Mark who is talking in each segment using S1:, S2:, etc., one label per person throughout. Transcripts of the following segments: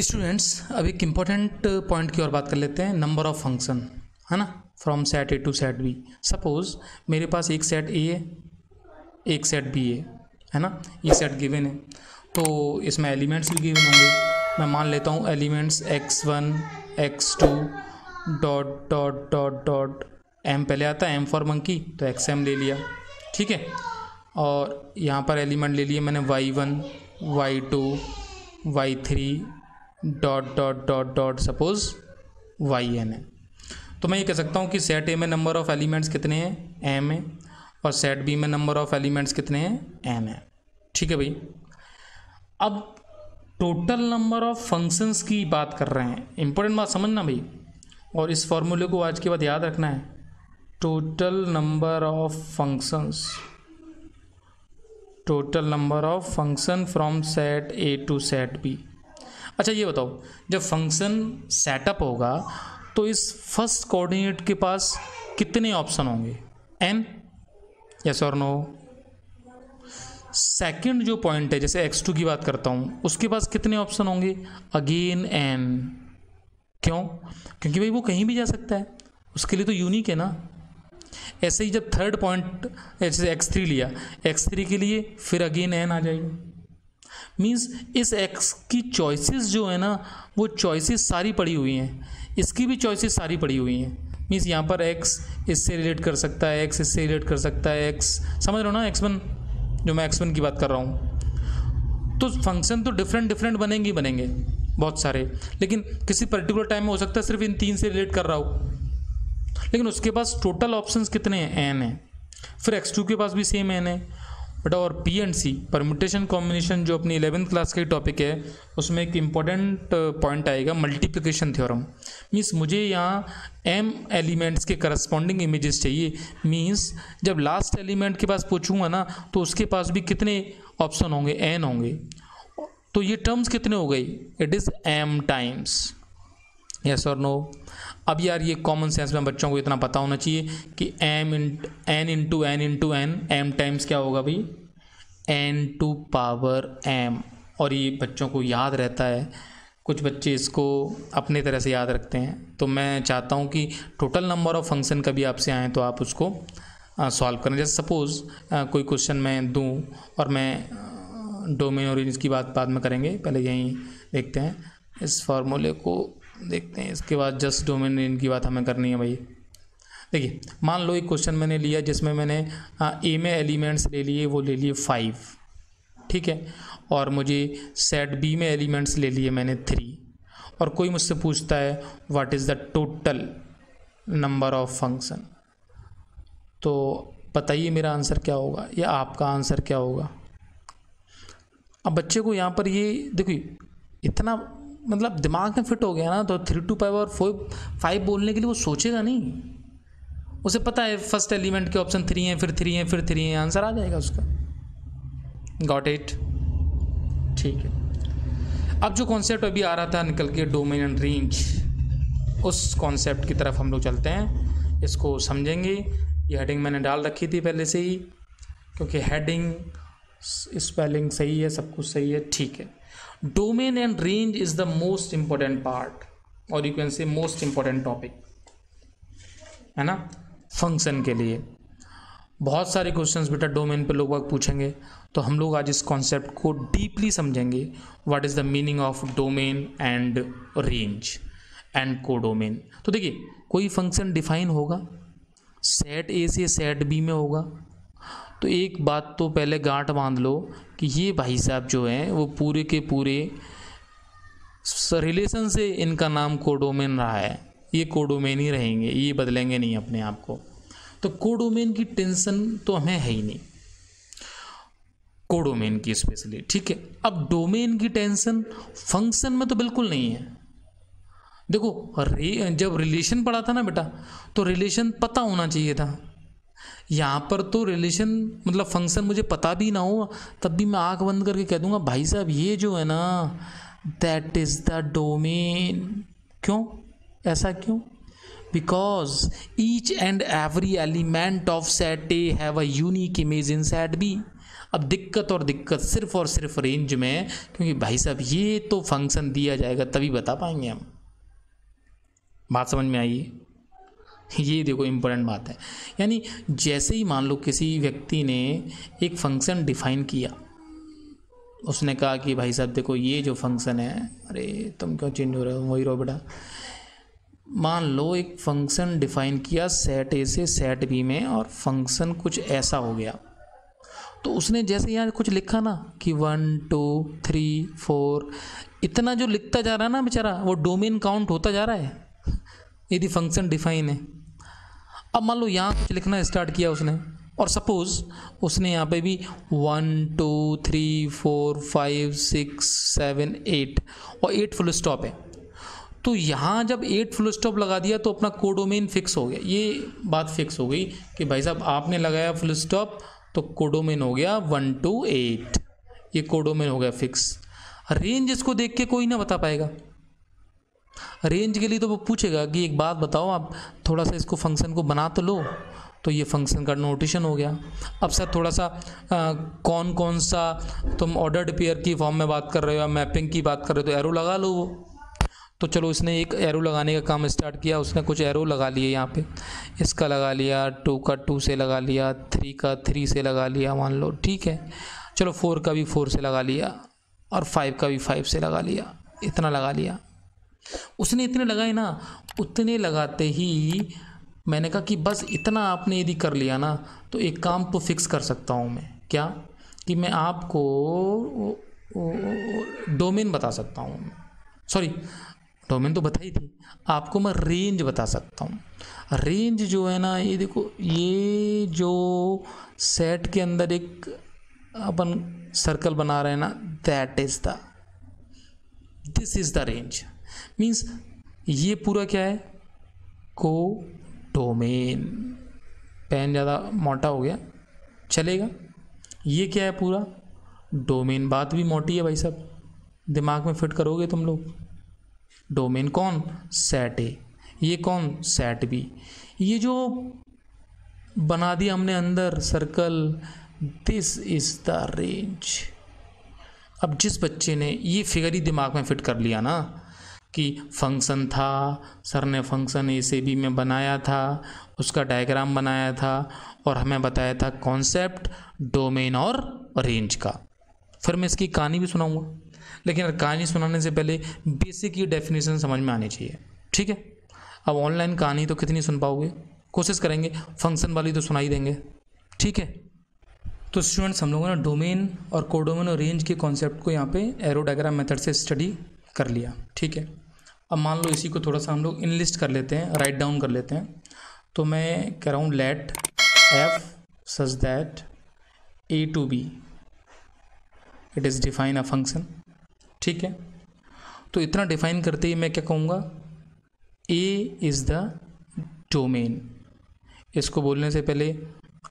S1: Students, अब एक important point की ओर बात कर लेते हैं। नंबर ऑफ फंक्शन है ना, from set A to set B. Suppose मेरे पास एक सेट ए है, एक सेट बी है ना, ये सेट गिवन है, तो इसमें एलिमेंट्स भी गिवन होंगे। मैं मान लेता हूँ elements x1 x2 dot dot dot dot M पहले आता है, एम फॉर मंकी, तो एक्स एम ले लिया, ठीक है। और यहाँ पर एलिमेंट ले लिए मैंने y1 y2 y3 dot dot dot dot suppose yn है। तो मैं ये कह सकता हूँ कि सेट ए में नंबर ऑफ एलिमेंट्स कितने हैं, m है, और सेट बी में नंबर ऑफ एलिमेंट्स कितने हैं, n है, ठीक है भाई। अब टोटल नंबर ऑफ फंक्शंस की बात कर रहे हैं, इंपॉर्टेंट बात समझना भाई, और इस फॉर्मूले को आज के बाद याद रखना है। Total number of functions, total number of function from set A to set B. अच्छा ये बताओ, जब फंक्शन सेटअप होगा तो इस फर्स्ट कोऑर्डिनेट के पास कितने ऑप्शन होंगे, n, यस और नो। सेकंड जो पॉइंट है, जैसे x2 की बात करता हूँ, उसके पास कितने ऑप्शन होंगे, अगेन n। क्यों? क्योंकि भाई वो कहीं भी जा सकता है, उसके लिए तो यूनिक है ना। ऐसे ही जब थर्ड पॉइंट जैसे x3 लिया, x3 के लिए फिर अगेन n आ जाएगी। मीन्स इस x की चॉइसेस जो है ना, वो चॉइसेस सारी पड़ी हुई हैं, इसकी भी चॉइसेस सारी पड़ी हुई हैं। मीन्स यहाँ पर x इससे रिलेट कर सकता है, x इससे रिलेट कर सकता है, x समझ रहे हो ना, x1 जो मैं x1 की बात कर रहा हूँ। तो फंक्शन तो डिफरेंट बनेंगे बहुत सारे, लेकिन किसी पर्टिकुलर टाइम में हो सकता है सिर्फ इन तीन से रिलेट कर रहा हो, लेकिन उसके पास टोटल ऑप्शंस कितने हैं, n है। फिर x2 के पास भी सेम n है। बट और P and C permutation combination जो अपनी 11th क्लास का टॉपिक है, उसमें एक इम्पॉर्टेंट पॉइंट आएगा, मल्टीप्लिकेशन थ्योरम। मीन्स मुझे यहाँ m एलिमेंट्स के करस्पॉन्डिंग इमेजेस चाहिए। मीन्स जब लास्ट एलिमेंट के पास पूछूंगा ना, तो उसके पास भी कितने ऑप्शन होंगे, n होंगे। तो ये टर्म्स कितने हो गई, it is m times, yes और नो। अब यार ये कॉमन सेंस में बच्चों को इतना पता होना चाहिए कि n into n m times क्या होगा भाई, n टू पावर m। और ये बच्चों को याद रहता है, कुछ बच्चे इसको अपने तरह से याद रखते हैं। तो मैं चाहता हूँ कि टोटल नंबर ऑफ फंक्शन कभी आपसे आएँ तो आप उसको सॉल्व करें। जैसे सपोज़ कोई क्वेश्चन मैं दूँ और मैं डोमेन और रेंज की बात बाद में करेंगे, पहले यहीं देखते हैं, इस फार्मूले को देखते हैं, इसके बाद जस्ट डोमेन रेंज की बात हमें करनी है भाई। देखिए मान लो एक क्वेश्चन मैंने लिया जिसमें मैंने ए में एलिमेंट्स ले लिए, वो ले लिए 5, ठीक है, और मुझे सेट बी में एलिमेंट्स ले लिए मैंने 3, और कोई मुझसे पूछता है what is the total number of function, तो बताइए मेरा आंसर क्या होगा या आपका आंसर क्या होगा। अब बच्चे को यहाँ पर ये देखिए इतना मतलब दिमाग में फिट हो गया ना, तो 3 टू पावर 5 बोलने के लिए वो सोचेगा नहीं, उसे पता है फर्स्ट एलिमेंट के ऑप्शन 3 हैं, फिर 3 हैं, फिर 3 हैं, आंसर आ जाएगा उसका। गॉट इट, ठीक है। अब जो कॉन्सेप्ट अभी आ रहा था निकल के, डोमेन एंड रेंज, उस कॉन्सेप्ट की तरफ हम लोग चलते हैं, इसको समझेंगे। ये हेडिंग मैंने डाल रखी थी पहले से ही, क्योंकि हेडिंग स्पेलिंग सही है, सब कुछ सही है, ठीक है। Domain and range is the most important part, और you can say most important topic, है ना, फंक्शन के लिए। बहुत सारे क्वेश्चंस बेटा डोमेन पे लोग पूछेंगे, तो हम लोग आज इस कॉन्सेप्ट को डीपली समझेंगे। What is the meaning of domain and range and codomain. तो देखिए कोई फंक्शन डिफाइन होगा, सेट ए से सेट बी में होगा, तो एक बात तो पहले गांठ बांध लो कि ये भाई साहब जो हैं वो पूरे के पूरे रिलेशन से इनका नाम कोडोमेन रहा है, ये कोडोमेन ही रहेंगे, ये बदलेंगे नहीं अपने आप को। तो कोडोमेन की टेंशन तो हमें है ही नहीं, कोडोमेन की स्पेशली, ठीक है। अब डोमेन की टेंशन फंक्शन में तो बिल्कुल नहीं है। देखो जब रिलेशन पढ़ा था ना बेटा, तो रिलेशन पता होना चाहिए था। यहाँ पर तो रिलेशन मतलब फंक्शन मुझे पता भी ना हो, तब भी मैं आँख बंद करके कह दूंगा भाई साहब ये जो है ना, दैट इज़ द डोमेन। क्यों, ऐसा क्यों? Because each and every element of set A have a unique image in set B. अब दिक्कत और दिक्कत सिर्फ और सिर्फ रेंज में, क्योंकि भाई साहब ये तो फंक्शन दिया जाएगा तभी बता पाएंगे हम। बात समझ में आई? ये देखो इंपॉर्टेंट बात है। यानी जैसे ही मान लो किसी व्यक्ति ने एक फंक्शन डिफाइन किया, उसने कहा कि भाई साहब देखो ये जो फंक्शन है, अरे तुम क्यों चेंज हो रहे हो, वही रहो बेटा। मान लो एक फंक्शन डिफाइन किया सेट ए से सेट बी में, और फंक्शन कुछ ऐसा हो गया। तो उसने जैसे यहाँ कुछ लिखा ना कि 1 2 3 4, इतना जो लिखता जा रहा है ना बेचारा, वो डोमेन काउंट होता जा रहा है यदि फंक्शन डिफाइन है। अब मान लो यहाँ कुछ लिखना स्टार्ट किया उसने, और सपोज उसने यहाँ पे भी 1 2 3 4 5 6 7 8 और 8 फुल स्टॉप है। तो यहाँ जब 8 फुल स्टॉप लगा दिया तो अपना कोडोमेन फिक्स हो गया। ये बात फिक्स हो गई कि भाई साहब आपने लगाया फुल स्टॉप तो कोडोमेन हो गया 1 to 8, ये कोडोमेन हो गया फिक्स। रेंज इसको देख के कोई ना बता पाएगा। रेंज के लिए तो वो पूछेगा कि एक बात बताओ, आप थोड़ा सा इसको फंक्शन को बना तो लो, तो ये फंक्शन का नोटेशन हो गया। अब सर थोड़ा सा कौन कौन सा तुम ऑर्डर्ड पेयर की फॉर्म में बात कर रहे हो या मैपिंग की बात कर रहे हो, तो एरो लगा लो वो। तो चलो इसने एक एरो लगाने का काम स्टार्ट किया, उसने कुछ एरो लगा लिए यहाँ पे, इसका लगा लिया, 2 का 2 से लगा लिया, 3 का 3 से लगा लिया मान लो, ठीक है। चलो 4 का भी 4 से लगा लिया, और 5 का भी 5 से लगा लिया, इतना लगा लिया। उसने इतने लगाए ना, उतने लगाते ही मैंने कहा कि बस इतना आपने यदि कर लिया ना तो एक काम तो फिक्स कर सकता हूँ मैं। क्या? कि मैं आपको डोमेन बता सकता हूँ, सॉरी डोमेन तो बताई थी, आपको मैं रेंज बता सकता हूँ। रेंज जो है ना, ये देखो, ये जो सेट के अंदर एक अपन सर्कल बना रहे हैं ना, this is the range. Means ये पूरा क्या है, को डोमेन। पेन ज़्यादा मोटा हो गया, चलेगा। ये क्या है, पूरा डोमेन। बात भी मोटी है भाई साहब, दिमाग में फिट करोगे तुम लोग। डोमेन कौन? Set A. ये कौन? Set B. ये जो बना दिया हमने अंदर circle, this is the range. अब जिस बच्चे ने ये फिगर ही दिमाग में फिट कर लिया ना कि फंक्शन था, सर ने फंक्शन ए से बी में बनाया था, उसका डायग्राम बनाया था और हमें बताया था कॉन्सेप्ट डोमेन और रेंज का। फिर मैं इसकी कहानी भी सुनाऊंगा, लेकिन कहानी सुनाने से पहले बेसिक की डेफिनेशन समझ में आनी चाहिए, ठीक है। अब ऑनलाइन कहानी तो कितनी सुन पाओगे, कोशिश करेंगे, फंक्शन वाली तो सुनाई देंगे, ठीक है। तो स्टूडेंट्स, हम लोगों ने डोमेन और कोडोमेन और रेंज के कॉन्सेप्ट को यहाँ पे एरो डायग्राम मेथड से स्टडी कर लिया, ठीक है। अब मान लो इसी को थोड़ा सा हम लोग इनलिस्ट कर लेते हैं, राइट डाउन कर लेते हैं। तो मैं कह रहा हूँ let f such that A to B it is define a function, ठीक है। तो इतना डिफाइन करते ही मैं क्या कहूँगा, ए इज़ द डोमेन। इसको बोलने से पहले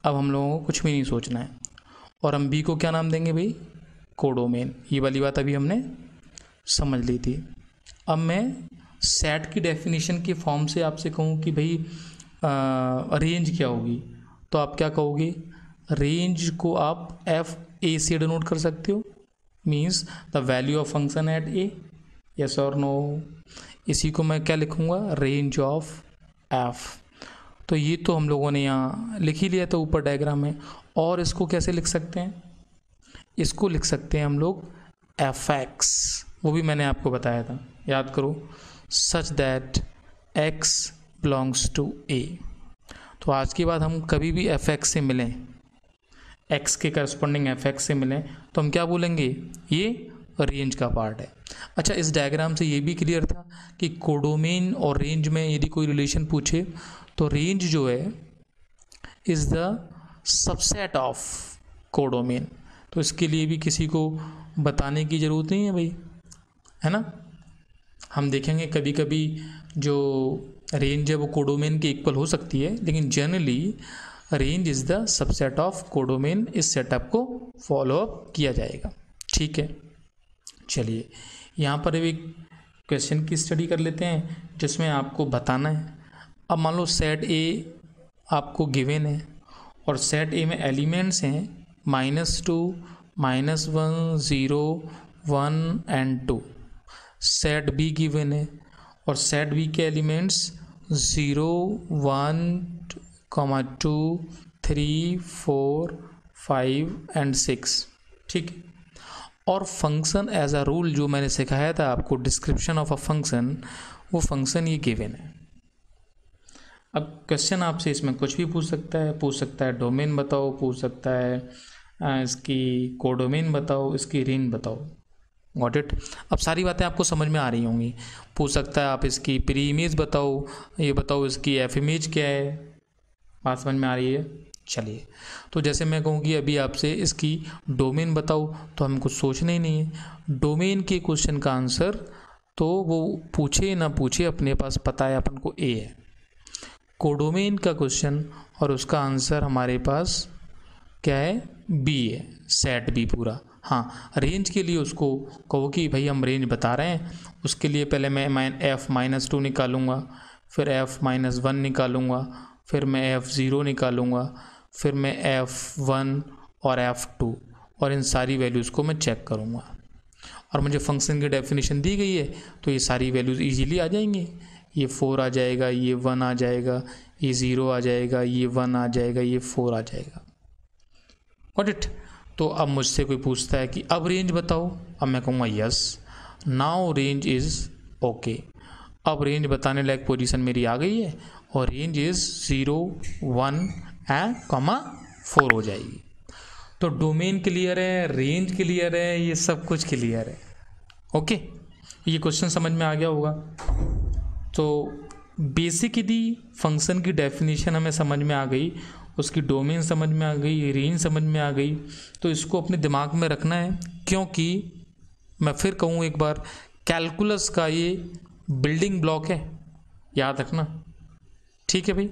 S1: अब हम लोगों को कुछ भी नहीं सोचना है, और हम बी को क्या नाम देंगे भाई, कोडोमेन। ये वाली बात अभी हमने समझ ली थी। अब मैं सेट की डेफिनेशन के फॉर्म से आपसे कहूँ कि भाई रेंज क्या होगी, तो आप क्या कहोगे, रेंज को आप एफ ए से डिनोट कर सकते हो, means the value of function at A, yes और नो। इसी को मैं क्या लिखूँगा, रेंज ऑफ एफ। तो ये तो हम लोगों ने यहाँ लिख ही लिया था ऊपर डायग्राम में। और इसको कैसे लिख सकते हैं, इसको लिख सकते हैं हम लोग एफ एक्स, वो भी मैंने आपको बताया था, याद करो, such that x belongs to A. तो आज के बाद हम कभी भी एफ एक्स से मिलें, एक्स के करस्पॉन्डिंग एफ एक्स से मिलें, तो हम क्या बोलेंगे, ये रेंज का पार्ट है। अच्छा, इस डायग्राम से ये भी क्लियर था कि कोडोमेन और रेंज में यदि कोई रिलेशन पूछे तो रेंज जो है is the subset of codomain. तो इसके लिए भी किसी को बताने की ज़रूरत नहीं है भाई, है ना। हम देखेंगे कभी कभी जो रेंज है वो कोडोमेन के इक्वल हो सकती है, लेकिन generally range is the subset of codomain. इस सेटअप को फॉलो अप किया जाएगा, ठीक है। चलिए यहाँ पर एक क्वेश्चन की स्टडी कर लेते हैं जिसमें आपको बताना है अब मान लो सेट ए आपको गिवन है और सेट ए में एलिमेंट्स हैं -2, -1, 0, 1 एंड 2। सेट बी गिवन है और सेट बी के एलिमेंट्स 0, 1, 2, 3, 4, 5 एंड 6। ठीक है। और फंक्शन एज अ रूल जो मैंने सिखाया था आपको, डिस्क्रिप्शन ऑफ अ फंक्शन, वो फंक्शन ये गिवन है। अब क्वेश्चन आपसे इसमें कुछ भी पूछ सकता है डोमेन बताओ, पूछ सकता है इसकी कोडोमेन बताओ, इसकी रेंज बताओ। Got it. अब सारी बातें आपको समझ में आ रही होंगी। पूछ सकता है आप इसकी प्री इमेज बताओ, ये बताओ इसकी एफ इमेज क्या है। बात समझ में आ रही है? चलिए, तो जैसे मैं कहूँ कि अभी आपसे इसकी डोमेन बताओ, तो हमको सोचना ही नहीं है। डोमेन के क्वेश्चन का आंसर तो वो पूछे ना पूछे अपने पास पता है अपन को ए है। कोडोमेन का क्वेश्चन और उसका आंसर हमारे पास क्या है? बी है, सेट बी पूरा। हाँ, रेंज के लिए उसको कहो कि भाई हम रेंज बता रहे हैं, उसके लिए पहले मैं f-2 निकालूंगा, फिर f-1 निकालूंगा, फिर मैं f0 निकालूंगा, फिर मैं f1 और f2 और इन सारी वैल्यूज़ को मैं चेक करूँगा। और मुझे फंक्शन की डेफिनेशन दी गई है तो ये सारी वैल्यूज़ इजीली आ जाएंगी। ये 4 आ जाएगा, ये 1 आ जाएगा, ये 0 आ जाएगा, ये 1 आ जाएगा, ये 4 आ जाएगा। Got it. तो अब मुझसे कोई पूछता है कि अब रेंज बताओ, अब मैं कहूँगा yes, now range is okay. अब रेंज बताने लायक पोजीशन मेरी आ गई है और रेंज इज़ 0, 1 एंड 4 हो जाएगी। तो डोमेन क्लियर है, रेंज क्लियर है, ये सब कुछ क्लियर है। ओके, ये क्वेश्चन समझ में आ गया होगा। तो बेसिकली फंक्शन की डेफिनेशन हमें समझ में आ गई, उसकी डोमेन समझ में आ गई, रेंज समझ में आ गई। तो इसको अपने दिमाग में रखना है, क्योंकि मैं फिर कहूँ एक बार, कैलकुलस का ये बिल्डिंग ब्लॉक है, याद रखना। ठीक है भाई।